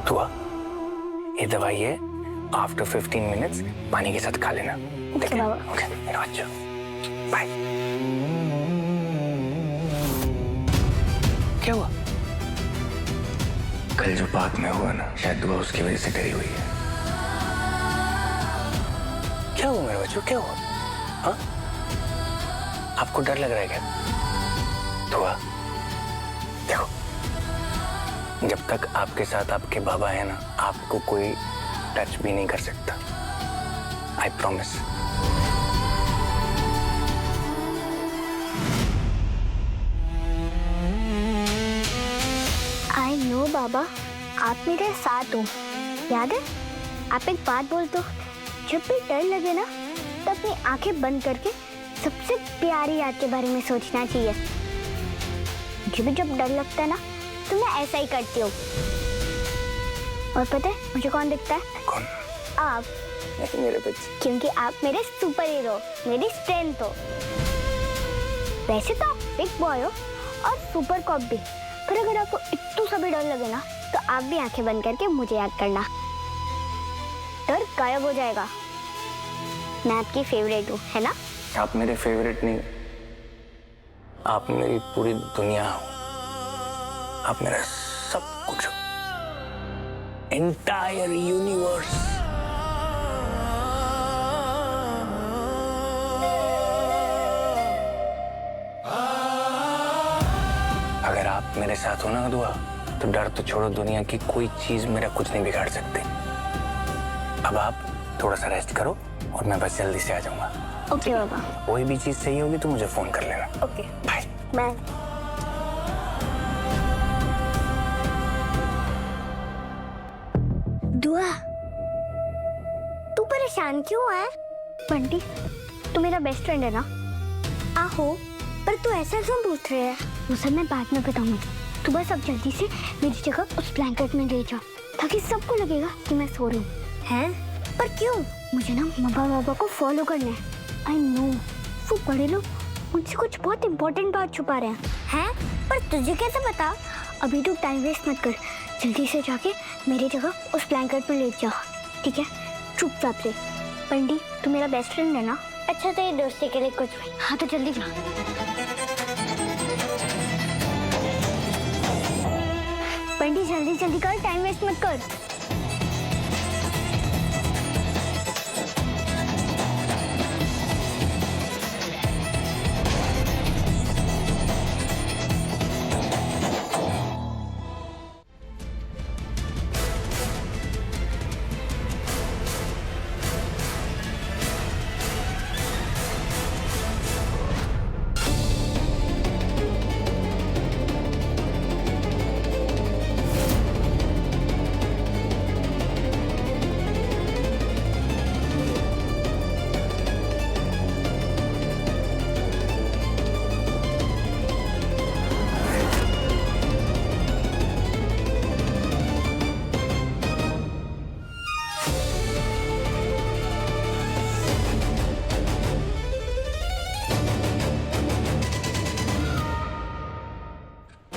दुआ, ये दवाई है, आफ्टर 15 मिनट्स पानी के साथ खा लेना। ओके बाबा। ओके, अच्छा, बाय। क्या हुआ? कल जो बात में हुआ ना, शायद दुआ उसकी वजह से डरी हुई है। क्या हुआ मेरे बच्चों, क्या हुआ? हाँ, आपको डर लग रहा है क्या? दुआ, देखो, जब तक आपके साथ आपके बाबा है ना, आपको कोई टच भी नहीं कर सकता। I promise. आई नो बाबा, आप मेरे साथ हो। याद है, आप एक बात बोलते हो, जब भी डर लगे ना तो अपनी आंखें बंद करके सबसे प्यारी याद के बारे में सोचना चाहिए। मुझे भी जब डर लगता है ना तो मैं ऐसा ही करती हूँ। और पता है मुझे कौन दिखता है? कौन? आप। मेरे बच्चे। क्योंकि आप मेरे सुपर हीरो, मेरी स्ट्रेंथ हो। वैसे तो आप बिग बॉय हो और सुपर कॉप भी, पर अगर आपको इतना सा भी डर लगे ना तो आप भी आंखें बंद करके मुझे याद करना, डर गायब हो जाएगा। मैं आपकी फेवरेट हूँ, है ना? आप मेरे फेवरेट नहीं, आप मेरी पूरी दुनिया हो। आप मेरा सब कुछ हो, एंटायर यूनिवर्स। अगर आप मेरे साथ हो ना दुआ, तो डर तो छोड़ो, दुनिया की कोई चीज मेरा कुछ नहीं बिगाड़ सकती। अब आप थोड़ा सा रेस्ट करो और मैं बस जल्दी से आ जाऊंगा। ओके बाबा। कोई भी चीज चाहिए होगी तो मुझे फोन कर लेना। Okay bye. बाय। दुआ, तू परेशान क्यों है? बंटी, तू मेरा बेस्ट फ्रेंड है ना? आहो, पर तू ऐसा क्यों पूछ रहे है? वो सब मैं बाद में बताऊंगी। तू बस अब जल्दी से मेरी जगह उस ब्लैंकेट में ले जा, ताकि सबको लगेगा कि मैं सो रही हूँ। हैं? पर क्यों? मुझे ना बाबा को फॉलो करना है। आई नो, वो बड़े लोग मुझसे कुछ बहुत इंपॉर्टेंट बात छुपा रहे हैं। पर तुझे कैसे पता? अभी तू टाइम वेस्ट मत कर, जल्दी से जाके मेरी जगह उस ब्लैंकेट में लेट जा, ठीक है? चुपचाप से। पंडी, तू मेरा बेस्ट फ्रेंड है ना? अच्छा, तेरी दोस्ती के लिए कुछ भी। हाँ तो जल्दी जा। पंडी जल्दी जल्दी कर, टाइम वेस्ट मत कर।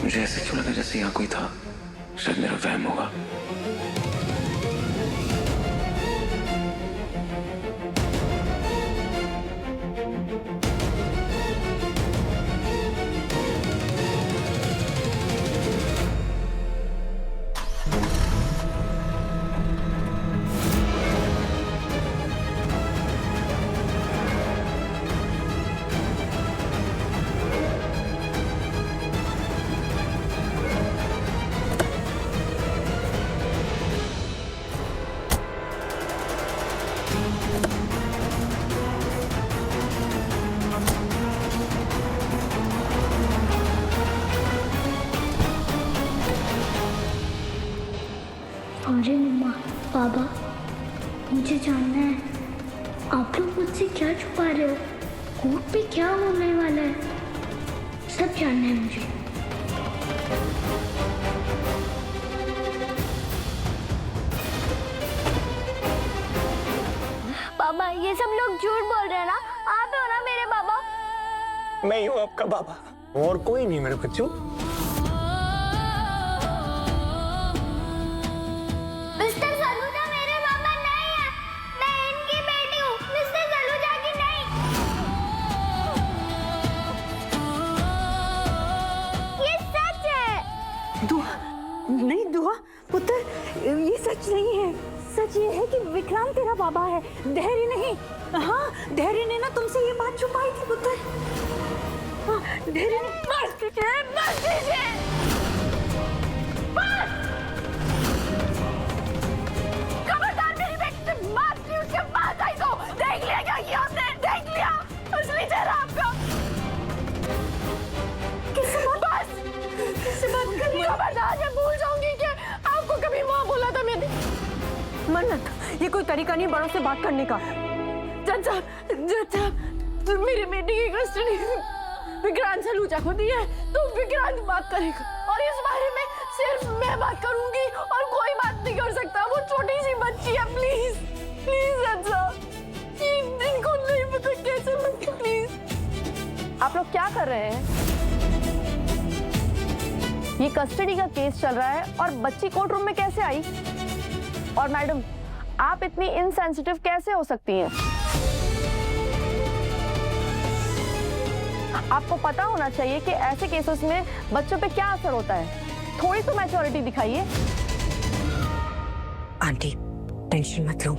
मुझे ऐसे क्यों लगा जैसे यहाँ कोई था, शायद मेरा वहम होगा। अरे मम्मा, पापा, मुझे जानना है आप लोग मुझसे क्या छुपा रहे हो? कोर्ट पे क्या होने वाला है? सब जानना है मुझे। पापा, ये सब लोग झूठ बोल रहे हैं ना? आप हो ना मेरे पापा? मैं ही हूँ आपका बाबा, और कोई नहीं मेरे बच्चों। विक्रांत तेरा बाबा है, धैर्य नहीं। हाँ, धैर्य ने ना तुमसे ये बात छुपाई थी पुत्र। हाँ, धैर्य ने बस कीजिए, बस कीजिए, बस। खबरदार मेरी बेटी से बात की, उसके पास आई तो देख लिया क्या किया आपने, देख लिया असली चेहरा आपका। किससे बात, किससे बात कर रही हो? खबरदार, मैं भूल जाऊंगी कि आपको कभी माँ बोला था मैंने। मन्नत, ये कोई तरीका नहीं बड़ों से बात करने का। चाचा, मेरी बेटी की कस्टडी विक्रांत सलूचा को दी है, तो विक्रांत बात करेगा और इस बारे में सिर्फ मैं बात करूंगी और कोई बात नहीं कर सकता। वो छोटी सी बच्ची है, प्लीज प्लीज चाचा, इनको नहीं पता कैसे, प्लीज। आप लोग क्या कर रहे हैं? ये कस्टडी का केस चल रहा है और बच्ची कोर्ट रूम में कैसे आई? और मैडम, आप इतनी इनसेंसिटिव कैसे हो सकती हैं? आपको पता होना चाहिए कि ऐसे केसेस में बच्चों पे क्या असर होता है। थोड़ी तो मैच्योरिटी दिखाइए। आंटी, टेंशन मत लो,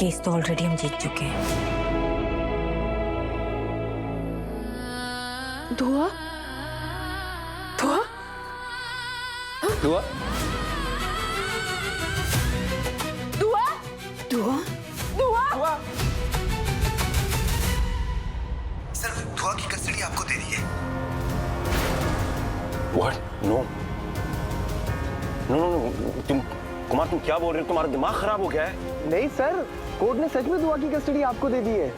केस तो ऑलरेडी हम जीत चुके हैं। धुआ, धुआ, दुआ, धुआ, दुआ, धुआ। सर, धुआ की कस्टडी आपको दे दी है। What? No. तुम कुमार, तुम क्या बोल रहे हो? तुम्हारा दिमाग खराब हो गया है? नहीं सर, कोर्ट ने सच में दुआ की कस्टडी आपको दे दी है।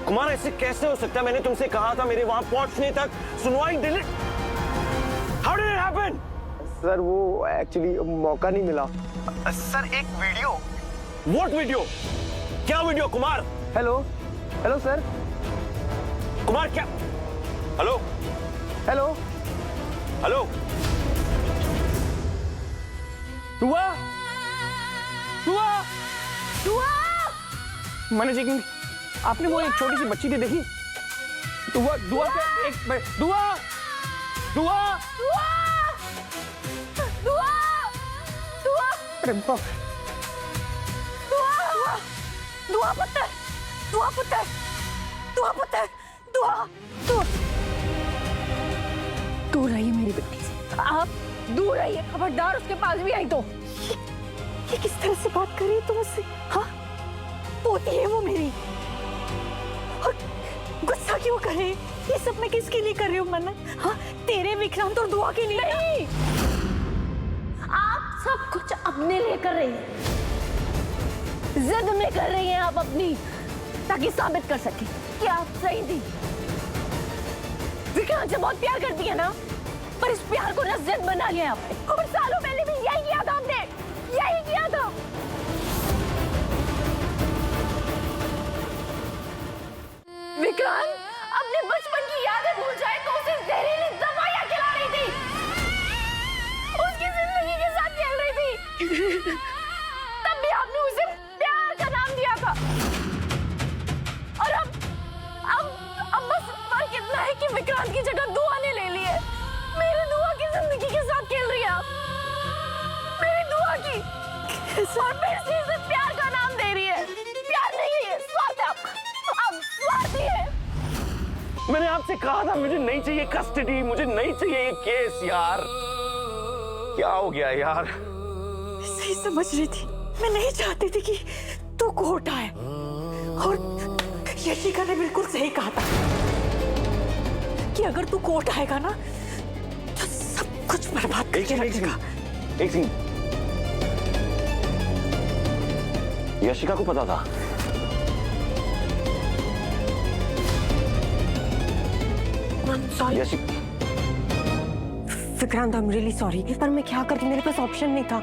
कुमार, ऐसे कैसे हो सकता है? मैंने तुमसे कहा था मेरे वहां पहुंचने तक सुनवाई delete. How did it happen? Sir वो एक्चुअली मौका नहीं मिला। सर, एक वीडियो। What video? क्या video Kumar? Hello, hello sir, Kumar क्या? हेलो, हेलो, हेलो, दुआ, दुआ, धुआ। मैंने जी, आपने वो एक छोटी सी बच्ची थी देखी? दुआ, दुआ का एक दुआ, दुआ, धुआ, धुआ, अरे बाप, धुआ, धुआ पुत्र, धुआ पुत्र, धुआ पुत्र, धुआ, धुआ। दूर रहिए मेरी बेटी से, आप दूर रहिए। खबरदार उसके पास भी आई तो। ये किस तरह से बात कर रही है तुम उससे? हाँ, पोती है वो मेरी। और गुस्सा क्यों कर रही? ये सब मैं किसके लिए कर रही हूँ मन्नत? हाँ, तेरे विक्रांत और दुआ के लिए नहीं। आप सब कुछ अपने लिए कर रही हैं, जिद में कर रही हैं आप अपनी, ताकि साबित कर सके कि आप सही थी। विक्रांत से बहुत प्यार करती है ना, पर इस प्यार को ना जिद बना लिया आपने। और सालों पहले भी यही किया था हमने, यही किया था। विक्रांत अपने बचपन की यादें भूल जाए तो उसे जहरीली दवाइयां खिला रही थी, उसकी जिंदगी के साथ खेल रही थी। तब भी आपने उसे प्यार का नाम दिया था। और अब बस फर्क इतना है कि विक्रांत की जगह दुआ ने ले ली है। मेरी दुआ की जिंदगी के साथ खेल रही है आप, मेरी दुआ की। और फिर से इसे प्यार का नाम दे रही है। प्यार नहीं है, स्वार्थ है आपका, आप स्वार्थी है। मैंने आपसे कहा था मुझे नहीं चाहिए कस्टडी, मुझे नहीं चाहिए ये केस। यार क्या हो गया यार? सही समझ रही थी, मैं नहीं चाहती थी कि तू कोर्ट आए। और यशिका ने बिल्कुल सही कहा था कि अगर तू कोर्ट आएगा ना तो सब कुछ बर्बाद करके रखेगा। एक सेकंड, यशिका को पता था? Sorry Yashika, Vikrant, I am really sorry, पर मैं क्या करती, मेरे पास ऑप्शन नहीं था।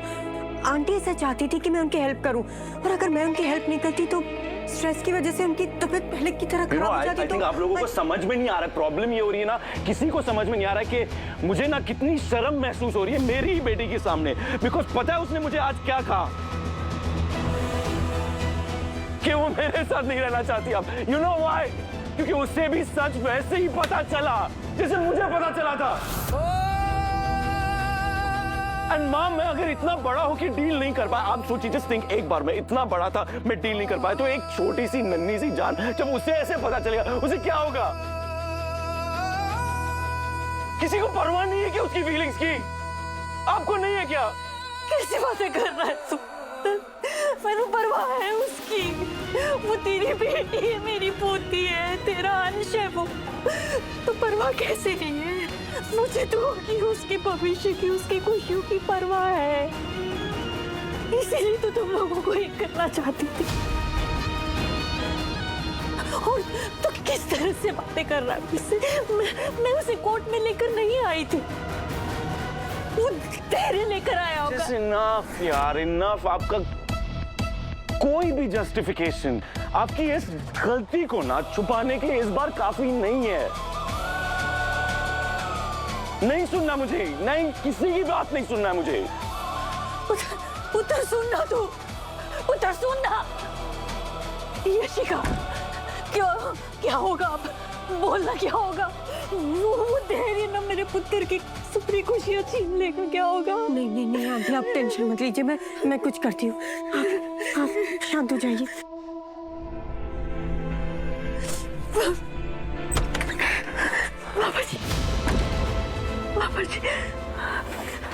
आंटी ऐसा चाहती थी कि मैं उनकी हेल्प करूं, और अगर मैं उनकी हेल्प नहीं करती तो स्ट्रेस की वजह से उनकी तबीयत पहले की तरह खराब हो जाती। I think आप लोगों को समझ में नहीं आ रहा है, प्रॉब्लम ये हो रही है ना, किसी को समझ में नहीं आ रहा है कि मुझे ना कितनी शर्म महसूस हो रही है मेरी ही बेटी के सामने। बिकॉज पता है उसने मुझे आज क्या कहा, कि वो मेरे साथ नहीं रहना चाहती अब। You know why? क्योंकि उससे भी सच वैसे ही पता चला जैसे मुझे पता चला था। एंड माँ मैं अगर इतना बड़ा हो कि डील नहीं कर पाया, आप सोचिए जस्ट थिंक, एक बार मैं इतना बड़ा था, मैं डील नहीं कर पाया, तो एक छोटी सी नन्ही सी जान जब उसे ऐसे पता चलेगा उसे क्या होगा? किसी को परवाह नहीं है क्या उसकी फीलिंग्स की? आपको नहीं है क्या? कैसी बातें कर रहा है तू? मैंने परवाह है उसकी, वो तेरी बेटी है, मेरी पोती है, तेरा अंश है वो, तो परवाह कैसे नहीं है? मुझे तो की उसके भविष्य की, उसकी खुशियों की परवाह है, इसीलिए तो तुम लोगों को एक करना चाहती थी। और तो किस तरह से बातें कर रहा है मुझसे? मैं उसे कोर्ट में लेकर नहीं आई थी, वो तेरे लेकर आया होगा। Just enough यार, enough। आपका कोई भी जस्टिफिकेशन आपकी इस गलती को ना छुपाने के लिए इस बार काफी नहीं है। नहीं सुनना मुझे, नहीं किसी की बात नहीं सुनना है मुझे। उधर सुनना तू, उधर सुनना। यशिका, क्या होगा अब? बोलना क्या होगा? वो धैर्य ना मेरे पुत्र की सुपरी खुशियां छीन लेगा, क्या होगा? नहीं आंटी, आप टेंशन मत लीजिए, मैं कुछ करती हूँ, आप शांत हो जाइए।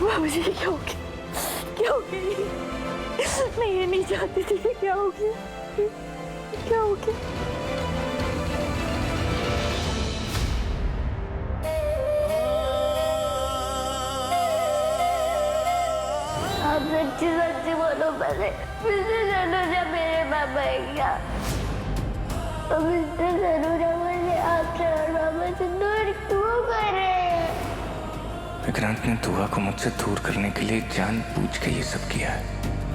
बाबा जी, क्या हो गया? क्या हो गया? मैं ये नहीं चाहती थी कि क्या हो गया? क्या हो गया? आप सच्ची बोलो, पहले जरूर मेरे पापा है क्या? अब इससे जरूर मुझे आपसे और पापा से दूर क्यों करे? विक्रांत ने दुआ को मुझसे दूर करने के लिए जानबूझ के ये सब किया है।